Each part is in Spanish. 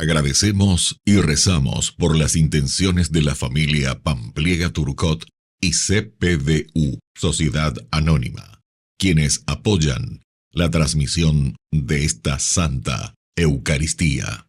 Agradecemos y rezamos por las intenciones de la familia Pampliega Turcot y CPDU, Sociedad Anónima, quienes apoyan la transmisión de esta Santa Eucaristía.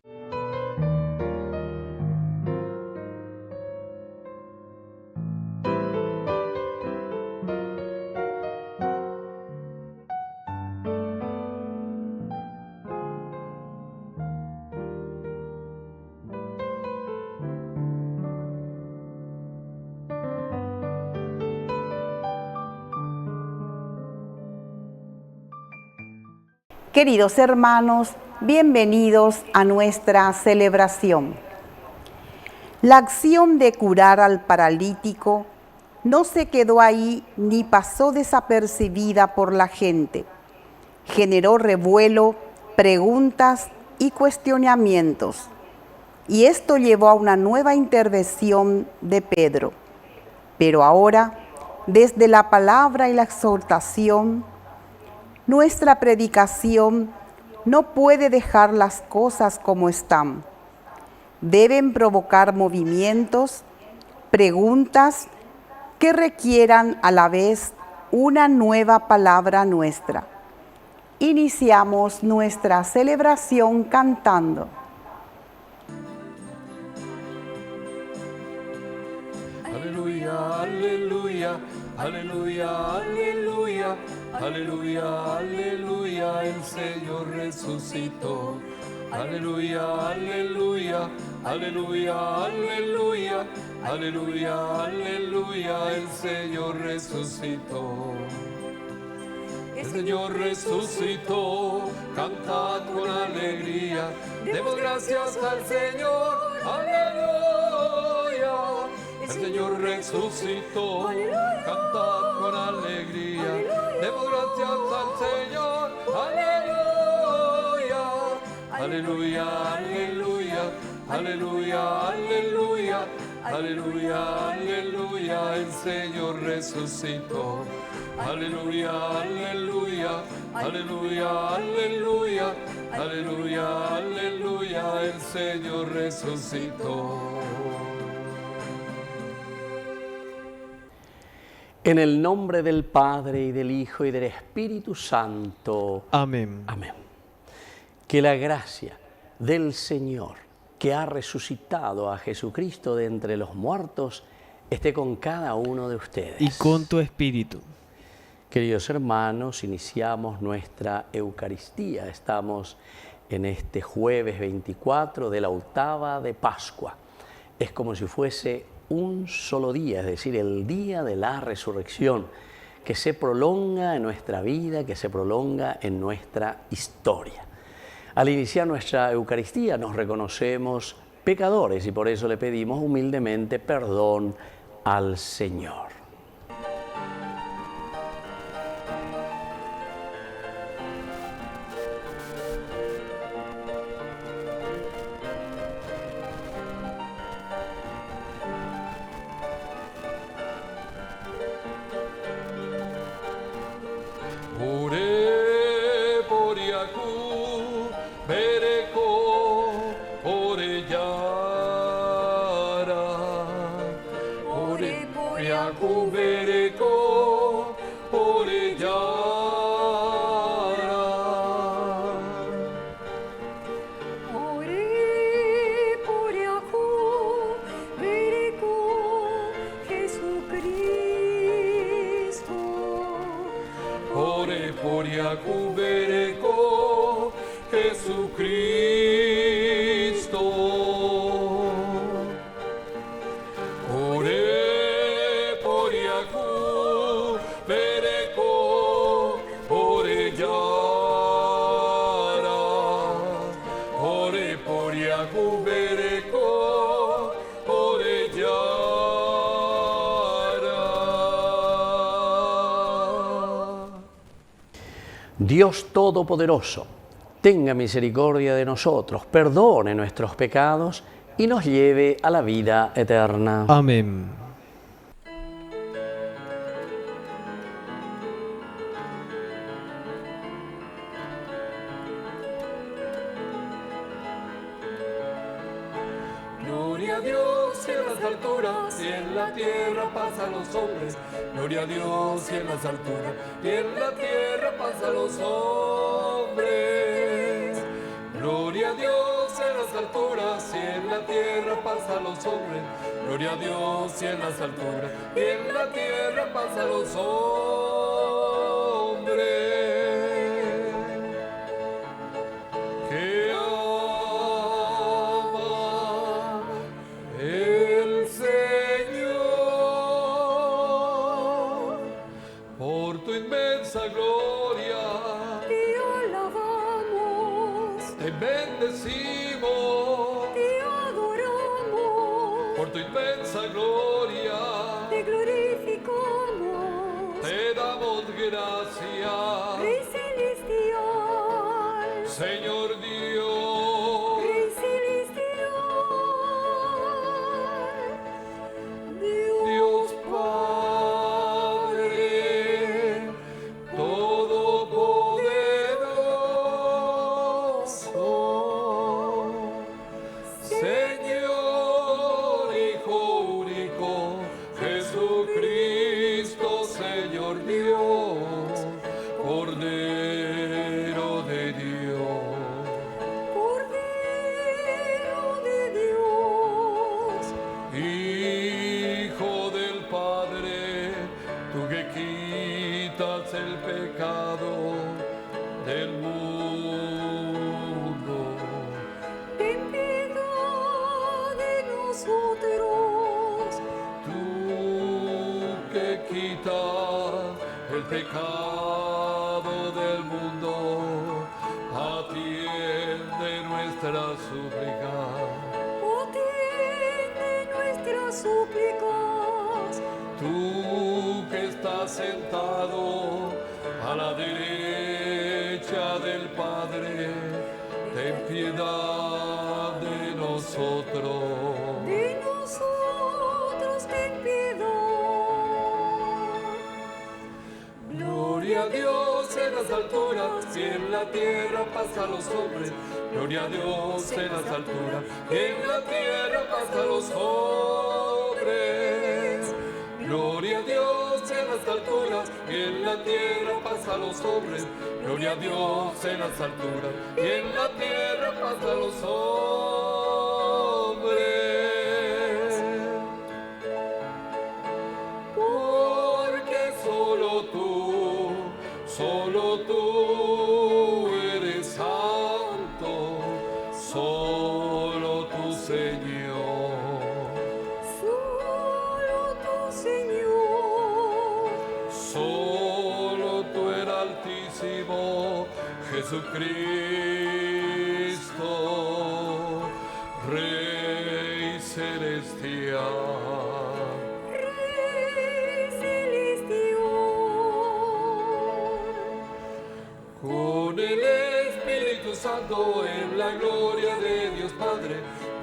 Queridos hermanos, bienvenidos a nuestra celebración. La acción de curar al paralítico no se quedó ahí ni pasó desapercibida por la gente. Generó revuelo, preguntas y cuestionamientos. Y esto llevó a una nueva intervención de Pedro. Pero ahora, desde la palabra y la exhortación, nuestra predicación no puede dejar las cosas como están. Deben provocar movimientos, preguntas que requieran a la vez una nueva palabra nuestra. Iniciamos nuestra celebración cantando. Aleluya, aleluya, aleluya, aleluya. Aleluya, aleluya, el Señor resucitó. Aleluya, aleluya, aleluya, aleluya. Aleluya, aleluya, el Señor resucitó. El Señor resucitó, cantad con alegría. Demos gracias al Señor. Aleluya. El Señor resucitó, cantad con alegría. Demos gracias al Señor. Aleluya. Aleluya, aleluya, aleluya, aleluya. Aleluya, aleluya, el Señor resucitó. Aleluya, aleluya, aleluya, aleluya. Aleluya, aleluya, el Señor resucitó. En el nombre del Padre, y del Hijo, y del Espíritu Santo. Amén. Amén. Que la gracia del Señor, que ha resucitado a Jesucristo de entre los muertos, esté con cada uno de ustedes. Y con tu espíritu. Queridos hermanos, iniciamos nuestra Eucaristía. Estamos en este jueves 24 de la octava de Pascua. Es como si fuese un solo día, es decir, el día de la resurrección, que se prolonga en nuestra vida, que se prolonga en nuestra historia. Al iniciar nuestra Eucaristía nos reconocemos pecadores y por eso le pedimos humildemente perdón al Señor. Dios Todopoderoso, tenga misericordia de nosotros, perdone nuestros pecados y nos lleve a la vida eterna. Amén. y en la tierra paz a los hombres. Gloria a Dios y en las alturas, y en la tierra paz a los hombres. Gloria a Dios en las alturas y en la tierra paz a los hombres. Gloria a Dios y en las alturas y en la tierra paz a los hombres. Que ama el Señor por tu inmensa gloria. Te alabamos, Te bendecimos te adoramos, por tu inmensa gloria. te glorificamos, Te damos gracias, Rey celestial, Señor Dios. Rey celestial, Dios Padre Todopoderoso, Señor Hijo único, Jesucristo, Señor Dios, Cordero de Dios. Cordero de Dios, Hijo del Padre, tú que quitas el pecado del mundo. ten piedad de nosotros, Tú que quitas el pecado del mundo, atiende nuestra súplica. atiende nuestras súplicas, Tú que estás sentado a la derecha del Padre, ten piedad de nosotros. ten piedad. Gloria a Dios en las alturas y en la tierra paz a los hombres. Gloria a Dios en las alturas y en la tierra paz a los hombres. Gloria a Dios en las alturas y en la tierra paz a los hombres. Gloria a Dios en las alturas y en la tierra paz a los hombres. Porque solo tú eres santo, solo tú, Señor. Solo tú, Señor, Solo tú el Altísimo, Jesucristo, Rey celestial. Rey celestial, Con el Espíritu Santo en la gloria de Dios Padre,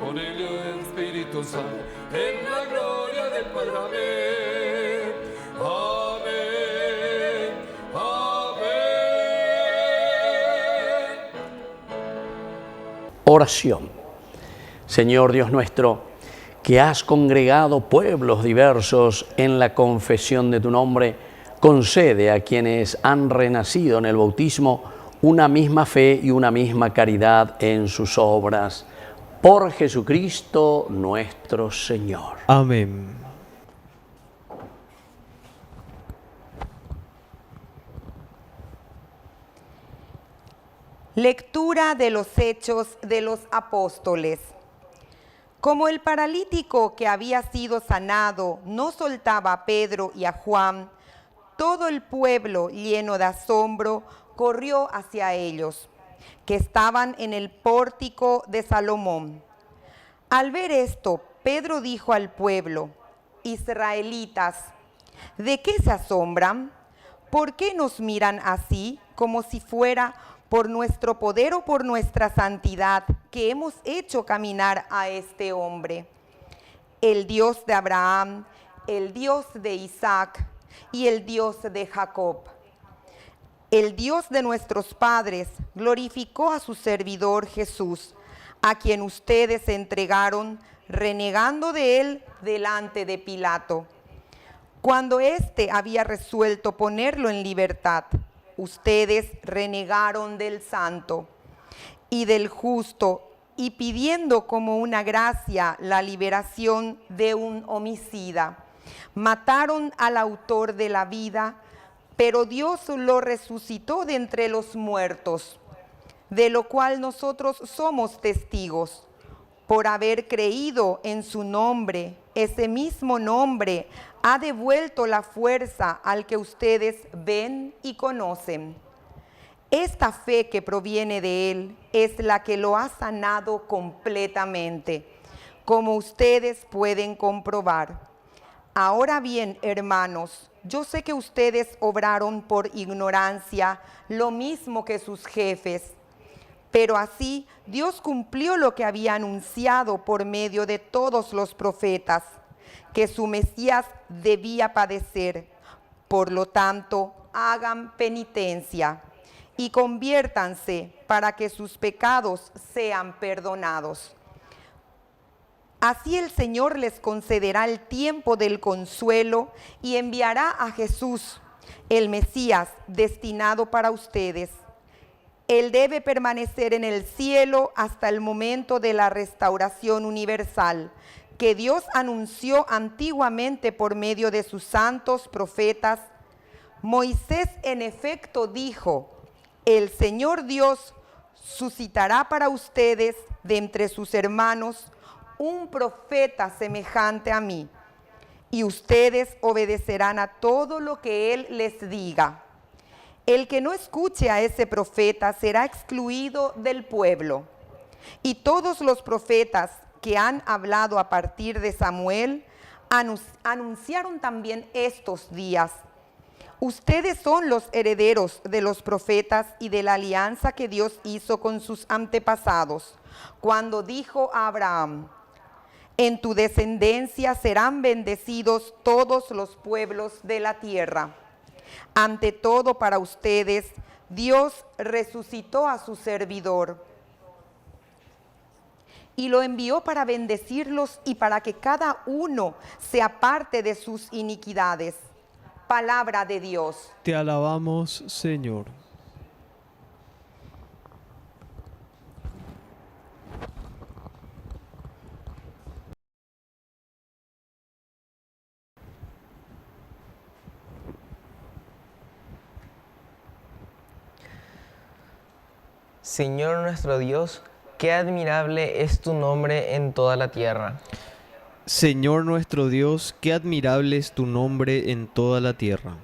con el Espíritu Santo en la gloria del Padre. Amén. Amén. Amén. Oración. Señor Dios nuestro, que has congregado pueblos diversos en la confesión de tu nombre, concede a quienes han renacido en el bautismo una misma fe y una misma caridad en sus obras. Por Jesucristo nuestro Señor. Amén. Lectura de los Hechos de los Apóstoles. Como el paralítico que había sido sanado no soltaba a Pedro y a Juan, todo el pueblo, lleno de asombro, corrió hacia ellos, que estaban en el pórtico de Salomón. Al ver esto, Pedro dijo al pueblo: Israelitas, ¿de qué se asombran? ¿Por qué nos miran así, como si fuera por nuestro poder o por nuestra santidad que hemos hecho caminar a este hombre? El Dios de Abraham, el Dios de Isaac y el Dios de Jacob, el Dios de nuestros padres, glorificó a su servidor Jesús, a quien ustedes entregaron renegando de él delante de Pilato. Cuando éste había resuelto ponerlo en libertad, ustedes renegaron del santo y del justo, y pidiendo como una gracia la liberación de un homicida, mataron al autor de la vida, pero Dios lo resucitó de entre los muertos, de lo cual nosotros somos testigos. Por haber creído en su nombre, ese mismo nombre ha devuelto la fuerza al que ustedes ven y conocen. Esta fe que proviene de Él es la que lo ha sanado completamente, como ustedes pueden comprobar. Ahora bien, hermanos, yo sé que ustedes obraron por ignorancia, lo mismo que sus jefes. Pero así Dios cumplió lo que había anunciado por medio de todos los profetas, que su Mesías debía padecer. Por lo tanto, hagan penitencia y conviértanse para que sus pecados sean perdonados. Así el Señor les concederá el tiempo del consuelo y enviará a Jesús, el Mesías, destinado para ustedes. Él debe permanecer en el cielo hasta el momento de la restauración universal, que Dios anunció antiguamente por medio de sus santos profetas. Moisés en efecto dijo: el Señor Dios suscitará para ustedes de entre sus hermanos un profeta semejante a mí, y ustedes obedecerán a todo lo que Él les diga. El que no escuche a ese profeta será excluido del pueblo. Y todos los profetas que han hablado a partir de Samuel anunciaron también estos días. Ustedes son los herederos de los profetas y de la alianza que Dios hizo con sus antepasados, cuando dijo a Abraham: en tu descendencia serán bendecidos todos los pueblos de la tierra. Ante todo, para ustedes, Dios resucitó a su servidor y lo envió para bendecirlos y para que cada uno se aparte de sus iniquidades. Palabra de Dios. Te alabamos, Señor. Señor nuestro Dios, qué admirable es tu nombre en toda la tierra. Señor nuestro Dios, qué admirable es tu nombre en toda la tierra.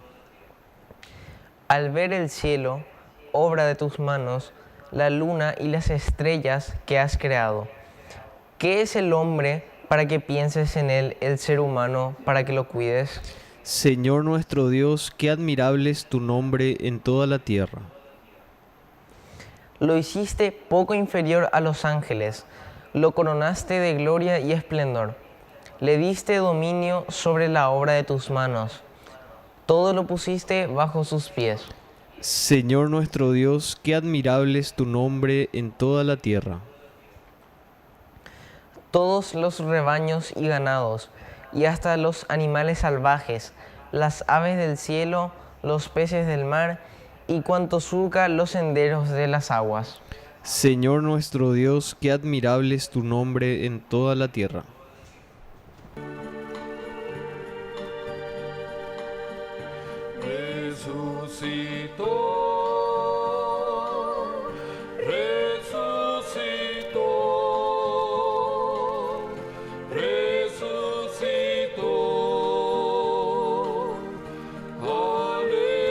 Al ver el cielo, obra de tus manos, la luna y las estrellas que has creado, ¿qué es el hombre para que pienses en él, el ser humano para que lo cuides? Señor nuestro Dios, qué admirable es tu nombre en toda la tierra. Lo hiciste poco inferior a los ángeles, lo coronaste de gloria y esplendor. Le diste dominio sobre la obra de tus manos. Todo lo pusiste bajo sus pies. Señor nuestro Dios, qué admirable es tu nombre en toda la tierra. Todos los rebaños y ganados, y hasta los animales salvajes, las aves del cielo, los peces del mar, y cuanto surca los senderos de las aguas. Señor nuestro Dios, qué admirable es tu nombre en toda la tierra. Resucitó, resucitó, resucitó. Aleluya,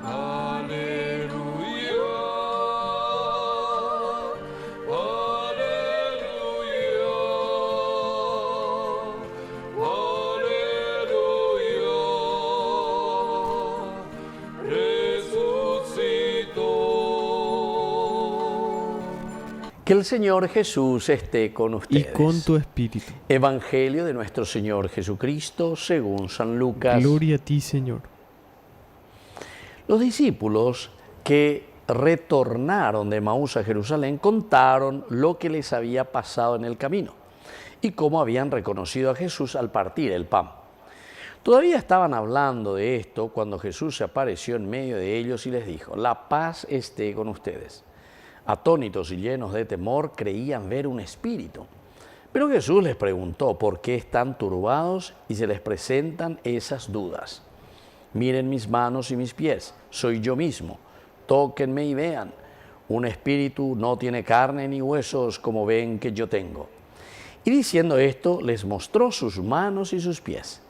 aleluya, Que el Señor Jesús esté con Y ustedes. con tu espíritu. Evangelio de nuestro Señor Jesucristo según San Lucas. Gloria a ti, Señor. Los discípulos que retornaron de Maús a Jerusalén, contaron lo que les había pasado en el camino y cómo habían reconocido a Jesús al partir el pan. Todavía estaban hablando de esto cuando Jesús se apareció en medio de ellos y les dijo: la paz esté con ustedes. Atónitos y llenos de temor, creían ver un espíritu. Pero Jesús les preguntó: ¿por qué están turbados y se les presentan esas dudas? Miren mis manos y mis pies, soy yo mismo. Tóquenme y vean. Un espíritu no tiene carne ni huesos como ven que yo tengo. Y diciendo esto, les mostró sus manos y sus pies.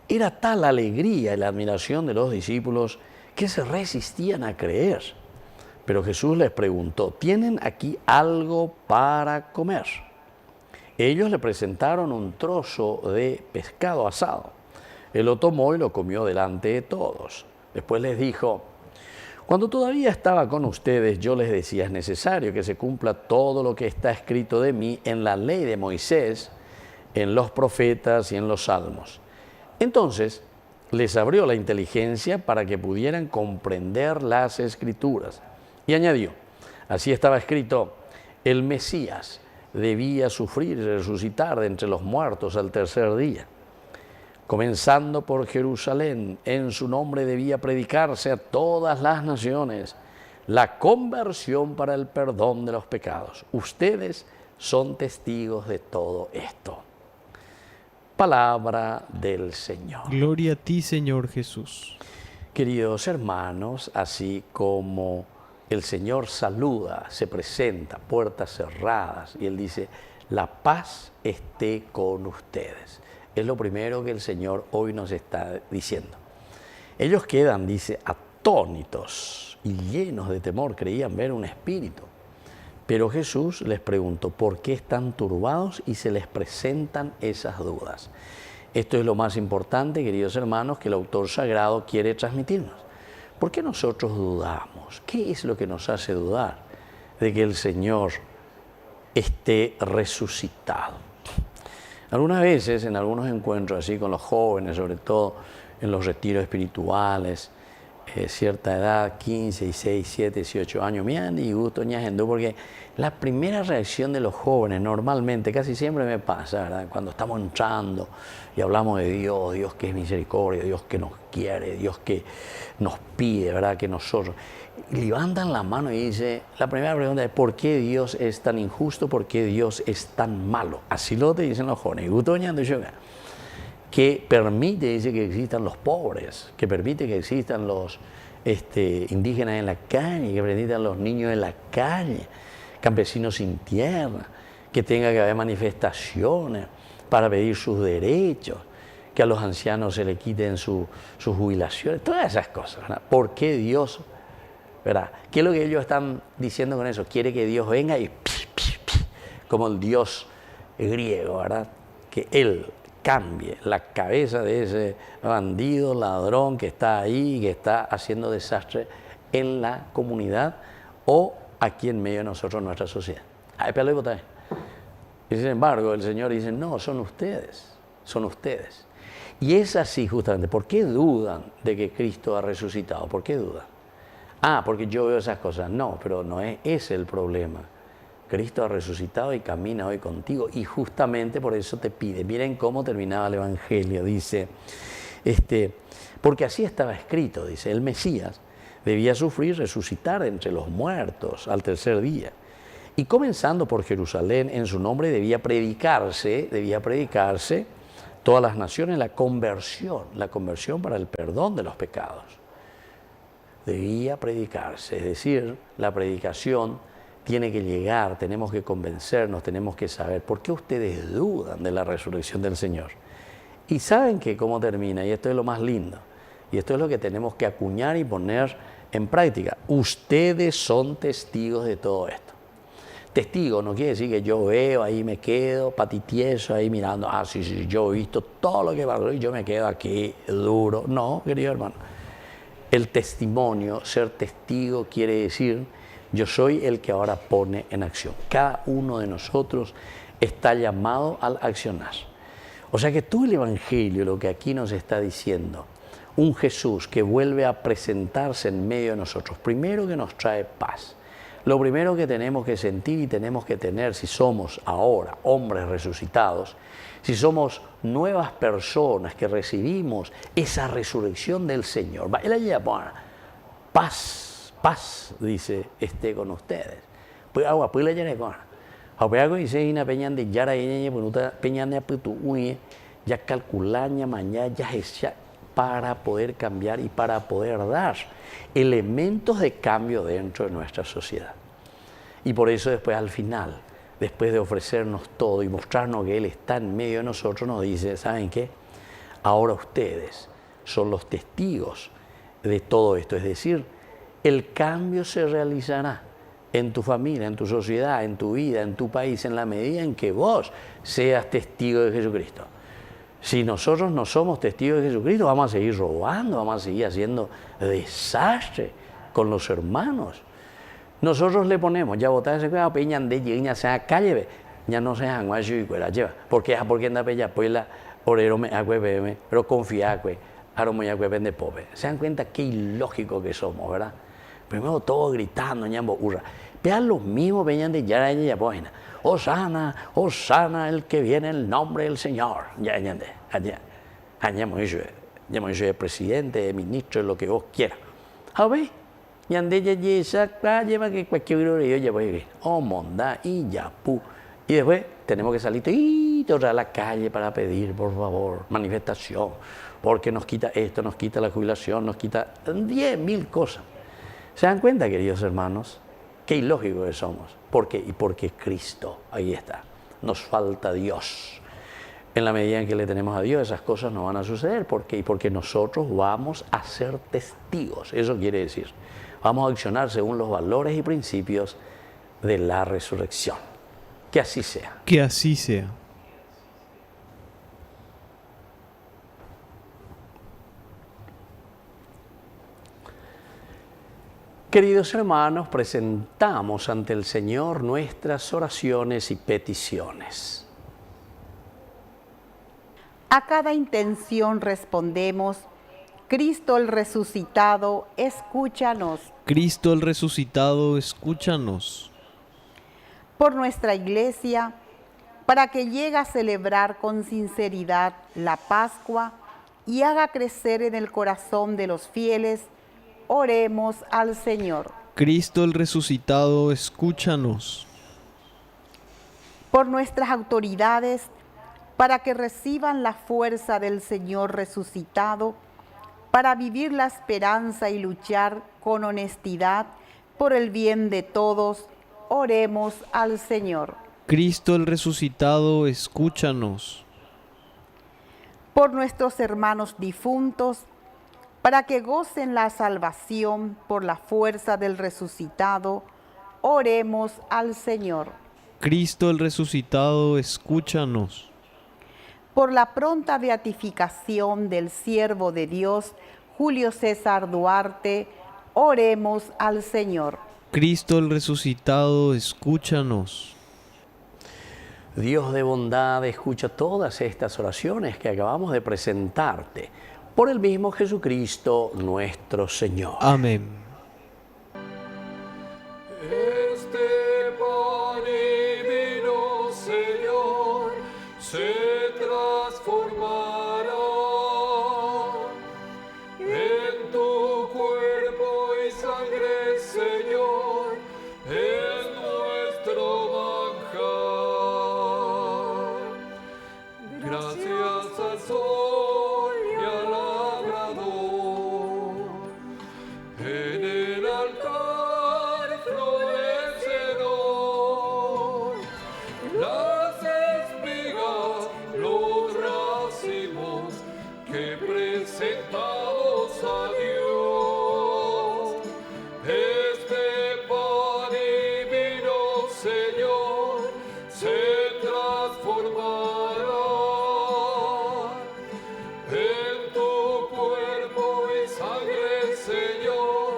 Era tal la alegría y la admiración de los discípulos que se resistían a creer. Pero Jesús les preguntó: ¿tienen aquí algo para comer? Ellos le presentaron un trozo de pescado asado. Él lo tomó y lo comió delante de todos. Después les dijo: cuando todavía estaba con ustedes, yo les decía: es necesario que se cumpla todo lo que está escrito de mí en la ley de Moisés, en los profetas y en los salmos. Entonces les abrió la inteligencia para que pudieran comprender las Escrituras. Y añadió: así estaba escrito, el Mesías debía sufrir y resucitar de entre los muertos al tercer día. Comenzando por Jerusalén, en su nombre debía predicarse a todas las naciones la conversión para el perdón de los pecados. Ustedes son testigos de todo esto. Palabra del Señor. Gloria a ti, Señor Jesús. Queridos hermanos, así como el Señor saluda, se presenta, puertas cerradas, y Él dice: la paz esté con ustedes. Es lo primero que el Señor hoy nos está diciendo. Ellos quedan, dice, atónitos y llenos de temor, creían ver un espíritu. Pero Jesús les preguntó: ¿por qué están turbados y se les presentan esas dudas? Esto es lo más importante, queridos hermanos, que el autor sagrado quiere transmitirnos. ¿Por qué nosotros dudamos? ¿Qué es lo que nos hace dudar de que el Señor esté resucitado? Algunas veces, en algunos encuentros así con los jóvenes, sobre todo en los retiros espirituales, cierta edad, 15, 16, 17, 18 años, me han disgusto, porque la primera reacción de los jóvenes normalmente, casi siempre me pasa, ¿verdad? Cuando estamos entrando y hablamos de Dios, Dios que es misericordia, Dios que nos quiere, Dios que nos pide, ¿verdad? Que nosotros levantan la mano y dice, la primera pregunta es: ¿por qué Dios es tan injusto? ¿Por qué Dios es tan malo? Así lo te dicen los jóvenes. Que permite, dice, que existan los pobres, que permite que existan los indígenas en la calle, que permitan los niños en la calle, campesinos sin tierra, que tenga que haber manifestaciones para pedir sus derechos, que a los ancianos se le quiten sus jubilaciones, todas esas cosas, ¿verdad? ¿Por qué Dios, verdad? ¿Qué es lo que ellos están diciendo con eso? Quiere que Dios venga y como el Dios griego, ¿verdad? Que Él cambie la cabeza de ese bandido, ladrón que está ahí, que está haciendo desastre en la comunidad o aquí en medio de nosotros, en nuestra sociedad. Y sin embargo, el Señor dice: no, son ustedes, son ustedes. Y es así justamente. ¿Por qué dudan de que Cristo ha resucitado? ¿Por qué dudan? Porque yo veo esas cosas. No, pero no es ese el problema. Cristo ha resucitado y camina hoy contigo, y justamente por eso te pide. Miren cómo terminaba el Evangelio, dice, porque así estaba escrito, dice, el Mesías debía sufrir y resucitar de entre los muertos al tercer día. Y comenzando por Jerusalén, en su nombre debía predicarse todas las naciones la conversión para el perdón de los pecados. Debía predicarse, es decir, la predicación tiene que llegar, tenemos que convencernos, tenemos que saber por qué ustedes dudan de la resurrección del Señor. Y saben que cómo termina, y esto es lo más lindo, y esto es lo que tenemos que acuñar y poner en práctica. Ustedes son testigos de todo esto. Testigo no quiere decir que yo veo, ahí me quedo, patitieso, ahí mirando, sí, yo he visto todo lo que pasó y yo me quedo aquí duro. No, querido hermano. El testimonio, ser testigo, quiere decir: yo soy el que ahora pone en acción. Cada uno de nosotros está llamado al accionar. O sea que todo el Evangelio, lo que aquí nos está diciendo, un Jesús que vuelve a presentarse en medio de nosotros. Primero, que nos trae paz. Lo primero que tenemos que sentir y tenemos que tener, si somos ahora hombres resucitados, si somos nuevas personas que recibimos esa resurrección del Señor, Él allá pone paz, paz, dice, esté con ustedes. Pues agua, pues la llena con. Ahora dice ina peñan de yara ella punuta peñan de aputu uye ya calculaña mañana ya es para poder cambiar y para poder dar elementos de cambio dentro de nuestra sociedad. Y por eso después al final, después de ofrecernos todo y mostrarnos que Él está en medio de nosotros, nos dice, ¿saben qué? Ahora ustedes son los testigos de todo esto. Es decir, el cambio se realizará en tu familia, en tu sociedad, en tu vida, en tu país, en la medida en que vos seas testigo de Jesucristo. Si nosotros no somos testigos de Jesucristo, vamos a seguir robando, vamos a seguir haciendo desastre con los hermanos. Nosotros le ponemos, ya votar ese cuidado, peñan de ya sea calle, ya no se han guayo y cuela lleva, porque anda pella, pues la orero me agüe, pero confía que aromo ya vende pobre. Se dan cuenta qué ilógico que somos, ¿verdad? Primero todo gritando, ñambo urra. Vean los mismos, venían de ya ella buena. Osana, Osana, el que viene en el nombre del Señor. Ya ñande, allá yo presidente, ministro, lo que vos quieras. ¿A ver? Ñande ya esa lleva que cualquier hora yo ya voy a ir. Oh, monda y ya pu. Y después tenemos que salir y a la calle para pedir, por favor, manifestación, porque nos quita esto, nos quita la jubilación, nos quita 10.000 cosas. ¿Se dan cuenta, queridos hermanos? Qué ilógico que somos. ¿Por qué? Y porque Cristo, ahí está. Nos falta Dios. En la medida en que le tenemos a Dios, esas cosas no van a suceder. ¿Por qué? Y porque nosotros vamos a ser testigos. Eso quiere decir, vamos a accionar según los valores y principios de la resurrección. Que así sea. Que así sea. Queridos hermanos, presentamos ante el Señor nuestras oraciones y peticiones. A cada intención respondemos, Cristo el resucitado, escúchanos. Cristo el resucitado, escúchanos. Por nuestra iglesia, para que llegue a celebrar con sinceridad la Pascua y haga crecer en el corazón de los fieles, oremos al Señor. Cristo el resucitado, escúchanos. Por nuestras autoridades, para que reciban la fuerza del Señor resucitado, para vivir la esperanza y luchar con honestidad por el bien de todos, oremos al Señor. Cristo el resucitado, escúchanos. Por nuestros hermanos difuntos, para que gocen la salvación por la fuerza del resucitado, oremos al Señor. Cristo el resucitado, escúchanos. Por la pronta beatificación del siervo de Dios, Julio César Duarte, oremos al Señor. Cristo el resucitado, escúchanos. Dios de bondad, escucha todas estas oraciones que acabamos de presentarte. Por el mismo Jesucristo nuestro Señor. Amén. Este pan y vino, Señor, se transformará en tu cuerpo y sangre, Señor, es nuestro manjar. Gracias al sol y al labrador, en el altar florecerán las espigas, los racimos que presentamos a Dios. Este pan y vino, Señor, se transformará en tu cuerpo y sangre, Señor,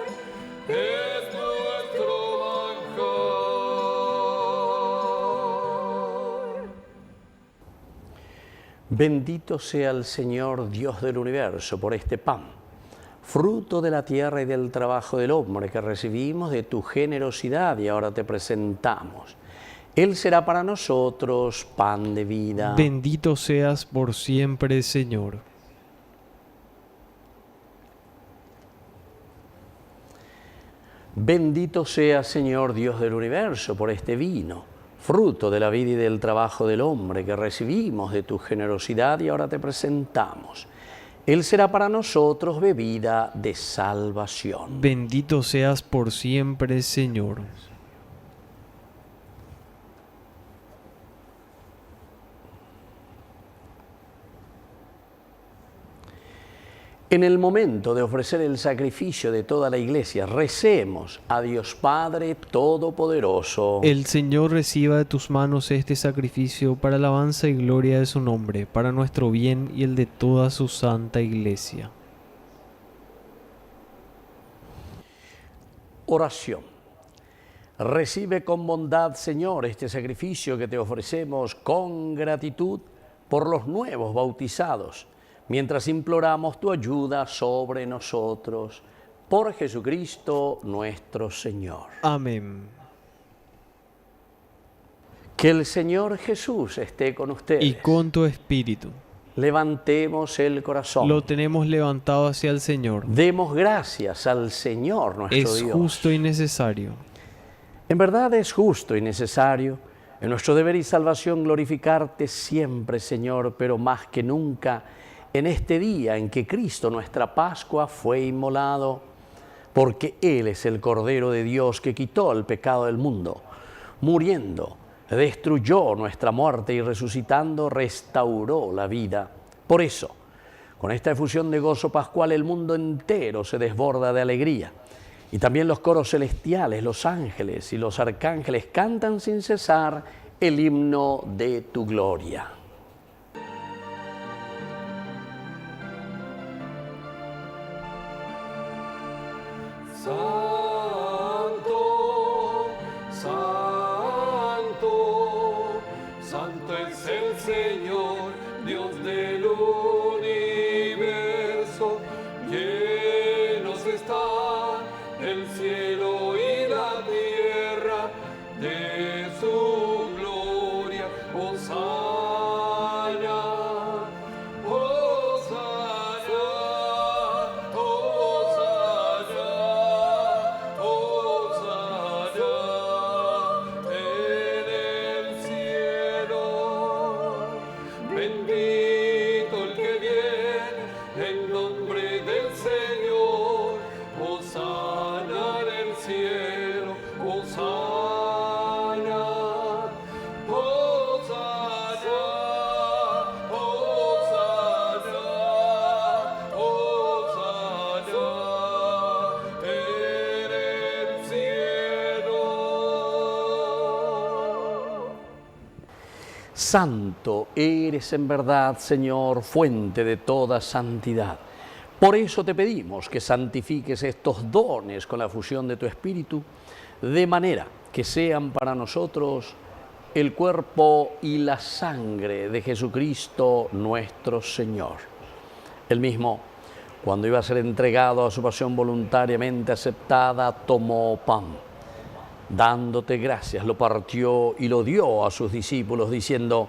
es nuestro manjar. Bendito sea el Señor Dios del universo por este pan fruto de la tierra y del trabajo del hombre que recibimos de tu generosidad y ahora te presentamos. Él será para nosotros pan de vida. Bendito seas por siempre, Señor. Bendito seas, Señor Dios del universo, por este vino, fruto de la vida y del trabajo del hombre que recibimos de tu generosidad y ahora te presentamos. Él será para nosotros bebida de salvación. Bendito seas por siempre, Señor. En el momento de ofrecer el sacrificio de toda la iglesia, recemos a Dios Padre Todopoderoso. El Señor reciba de tus manos este sacrificio para alabanza y gloria de su nombre, para nuestro bien y el de toda su santa iglesia. Oración. Recibe con bondad, Señor, este sacrificio que te ofrecemos con gratitud por los nuevos bautizados, mientras imploramos tu ayuda sobre nosotros, por Jesucristo nuestro Señor. Amén. Que el Señor Jesús esté con ustedes. Y con tu espíritu. Levantemos el corazón. Lo tenemos levantado hacia el Señor. Demos gracias al Señor nuestro Es Dios. justo y necesario. En verdad es justo y necesario, en nuestro deber y salvación, glorificarte siempre, Señor, pero más que nunca, en este día en que Cristo, nuestra Pascua, fue inmolado, porque Él es el Cordero de Dios que quitó el pecado del mundo, muriendo, destruyó nuestra muerte y resucitando, restauró la vida. Por eso, con esta efusión de gozo pascual, el mundo entero se desborda de alegría. Y también los coros celestiales, los ángeles y los arcángeles cantan sin cesar el himno de tu gloria. Santo, santo, santo es el Señor, Dios del universo. Llenos está el cielo y la tierra de su gloria. Hosana, Hosana, Hosana, Hosana en el cielo. Bendito el que viene en nombre del Señor. Hosana en el cielo. Hosana, Hosana, Hosana, Hosana en el cielo. Santo eres en verdad, Señor, fuente de toda santidad. Por eso te pedimos que santifiques estos dones con la fusión de tu Espíritu, de manera que sean para nosotros el cuerpo y la sangre de Jesucristo nuestro Señor. Él mismo, cuando iba a ser entregado a su pasión voluntariamente aceptada, tomó pan. Dándote gracias, lo partió y lo dio a sus discípulos, diciendo: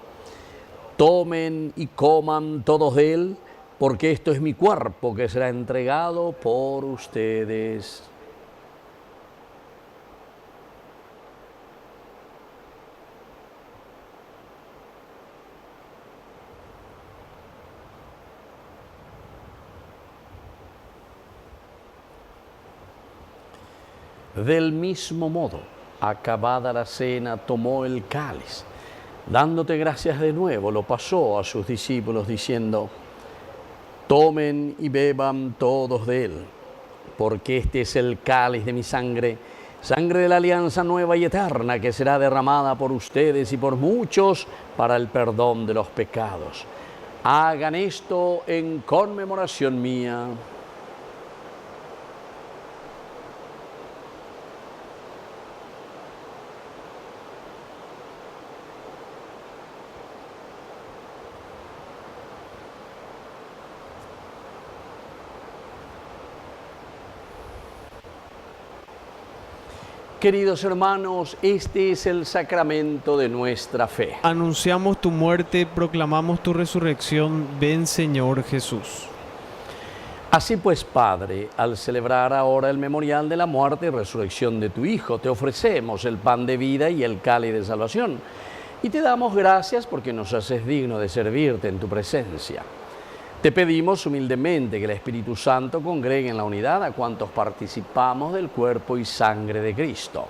tomen y coman todos de él, porque esto es mi cuerpo que será entregado por ustedes. Del mismo modo, acabada la cena, tomó el cáliz. Dándote gracias de nuevo, lo pasó a sus discípulos, diciendo: tomen y beban todos de él, porque este es el cáliz de mi sangre, sangre de la alianza nueva y eterna, que será derramada por ustedes y por muchos para el perdón de los pecados. Hagan esto en conmemoración mía. Queridos hermanos, este es el sacramento de nuestra fe. Anunciamos tu muerte, proclamamos tu resurrección. Ven, Señor Jesús. Así pues, Padre, al celebrar ahora el memorial de la muerte y resurrección de tu Hijo, te ofrecemos el pan de vida y el cáliz de salvación. Y te damos gracias porque nos haces digno de servirte en tu presencia. Te pedimos humildemente que el Espíritu Santo congregue en la unidad a cuantos participamos del cuerpo y sangre de Cristo.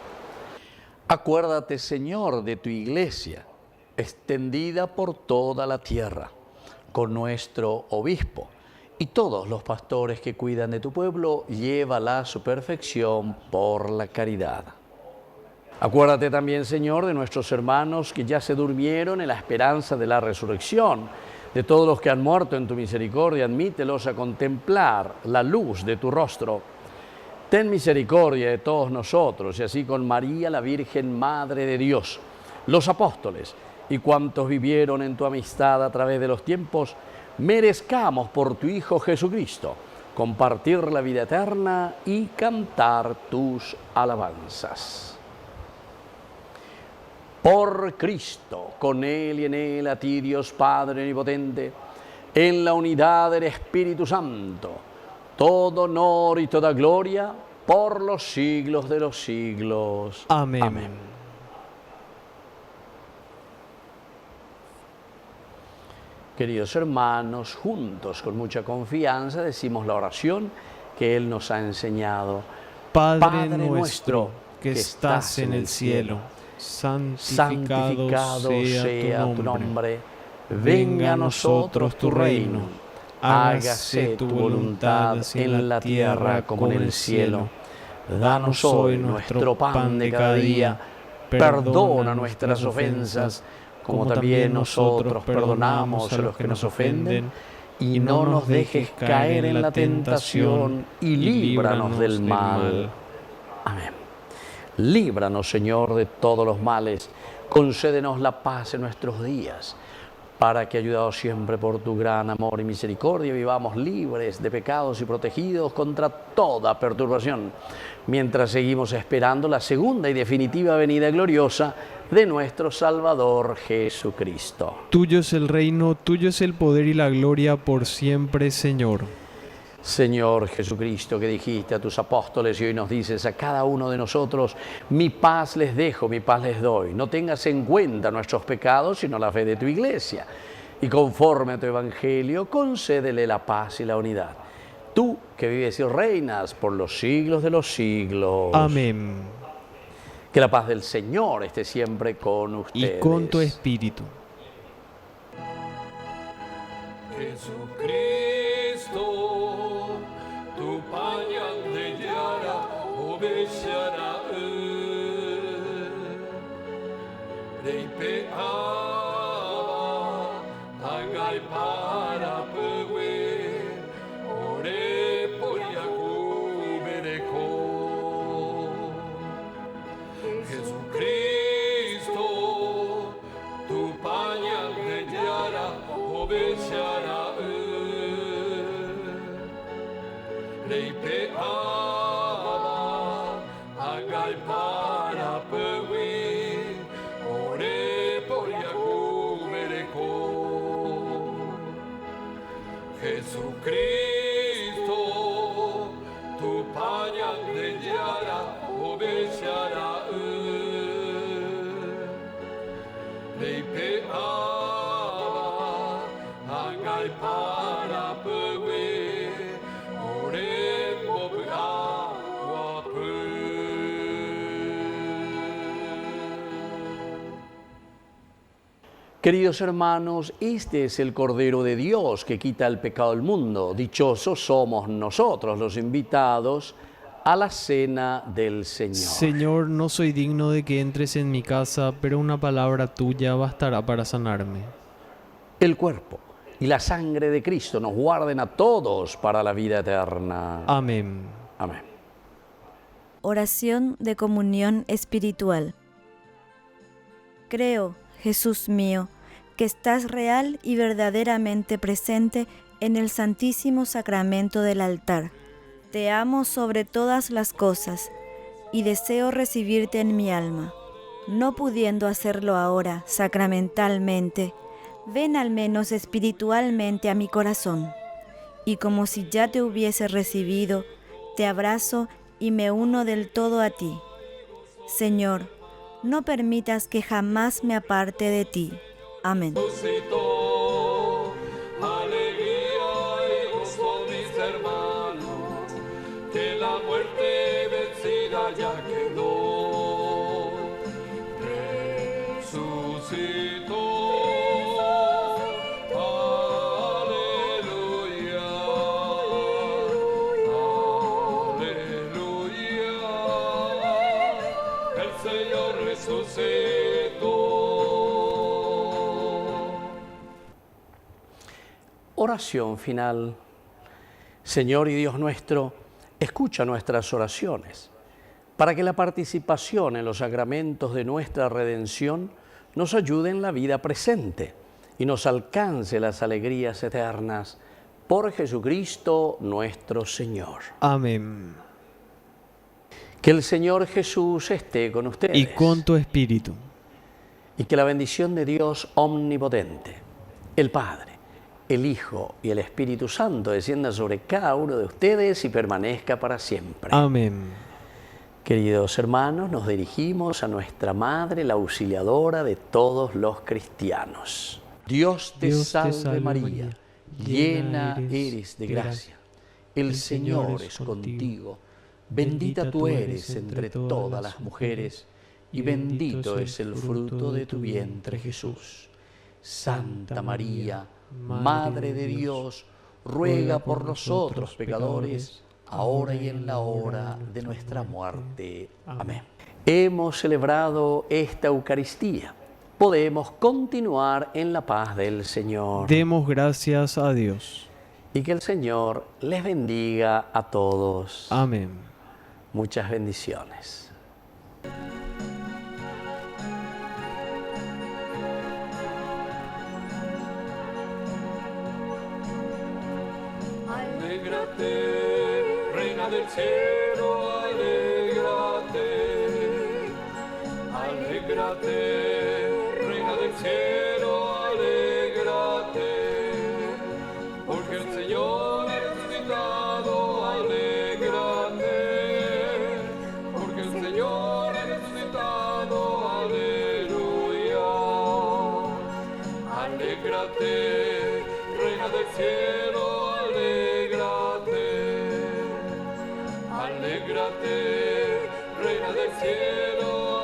Acuérdate, Señor, de tu iglesia, extendida por toda la tierra, con nuestro obispo y todos los pastores que cuidan de tu pueblo, llévala a su perfección por la caridad. Acuérdate también, Señor, de nuestros hermanos que ya se durmieron en la esperanza de la resurrección. De todos los que han muerto en tu misericordia, admítelos a contemplar la luz de tu rostro. Ten misericordia de todos nosotros, y así con María, la Virgen Madre de Dios, los apóstoles y cuantos vivieron en tu amistad a través de los tiempos, merezcamos por tu Hijo Jesucristo compartir la vida eterna y cantar tus alabanzas. Por Cristo, con Él y en Él, a ti, Dios Padre Omnipotente, en la unidad del Espíritu Santo, todo honor y toda gloria por los siglos de los siglos. Amén. Amén. Queridos hermanos, juntos, con mucha confianza, decimos la oración que Él nos ha enseñado. Padre nuestro que estás en el cielo, santificado sea tu nombre. Venga a nosotros tu reino. Hágase tu voluntad en la tierra como en el cielo. Danos hoy nuestro pan de cada día. Perdona nuestras ofensas, como también nosotros perdonamos a los que nos ofenden. Y no nos dejes caer en la tentación, y líbranos del mal. Amén. Líbranos, Señor, de todos los males. Concédenos la paz en nuestros días, para que, ayudados siempre por tu gran amor y misericordia, vivamos libres de pecados y protegidos contra toda perturbación, mientras seguimos esperando la segunda y definitiva venida gloriosa de nuestro Salvador Jesucristo. Tuyo es el reino, tuyo es el poder y la gloria por siempre, Señor. Señor Jesucristo, que dijiste a tus apóstoles y hoy nos dices a cada uno de nosotros: mi paz les dejo, mi paz les doy. No tengas en cuenta nuestros pecados, sino la fe de tu iglesia. Y conforme a tu evangelio, concédele la paz y la unidad. Tú que vives y reinas por los siglos de los siglos. Amén. Que la paz del Señor esté siempre con ustedes. Y con tu espíritu. Jesucristo, tu pañal de llana obedechará Reipe Tangai para Pewe, Ore Poliaku Bereko. Jesucristo, tu pañal de llana obedechará Reipe Tangai para Pewe, Ore Poliaku Bereko. Jesucristo, tu pañal de llana obedechará Reipe Tangai para Pewe, Ore Poliaku. Queridos hermanos, este es el Cordero de Dios que quita el pecado del mundo. Dichosos somos nosotros, los invitados a la cena del Señor. Señor, no soy digno de que entres en mi casa, pero una palabra tuya bastará para sanarme. El cuerpo y la sangre de Cristo nos guarden a todos para la vida eterna. Amén. Amén. Oración de comunión espiritual. Creo, Jesús mío, que estás real y verdaderamente presente en el Santísimo Sacramento del altar. Te amo sobre todas las cosas y deseo recibirte en mi alma. No pudiendo hacerlo ahora sacramentalmente, ven al menos espiritualmente a mi corazón, y como si ya te hubiese recibido, te abrazo y me uno del todo a ti. Señor, no permitas que jamás me aparte de ti. Amén. Resucitó, alegría y gozo mis hermanos, que la muerte vencida ya quedó. Resucitó, aleluya, aleluya, el Señor resucitó. Oración final. Señor y Dios nuestro, escucha nuestras oraciones, para que la participación en los sacramentos de nuestra redención nos ayude en la vida presente y nos alcance las alegrías eternas. Por Jesucristo nuestro Señor. Amén. Que el Señor Jesús esté con ustedes. Y con tu espíritu. Y que la bendición de Dios omnipotente, el Padre, el Hijo y el Espíritu Santo descienda sobre cada uno de ustedes y permanezca para siempre. Amén. Queridos hermanos, nos dirigimos a nuestra Madre, la auxiliadora de todos los cristianos. Dios te salve María, llena eres de gracia. El Señor es contigo. Bendita tú eres entre todas las mujeres, y bendito es el fruto de tu vientre, Jesús. Santa María, Madre de Dios, ruega por nosotros pecadores, ahora y en la hora de nuestra muerte. Amén. Hemos celebrado esta Eucaristía. Podemos continuar en la paz del Señor. Demos gracias a Dios. Y que el Señor les bendiga a todos. Amén. Muchas bendiciones. Alégrate, reina del cielo, alégrate. Alégrate, reina del cielo, alégrate. Porque el Señor ha resucitado, alégrate. Porque el Señor ha resucitado, aleluya. Alégrate, reina del cielo, alégrate, reina del cielo,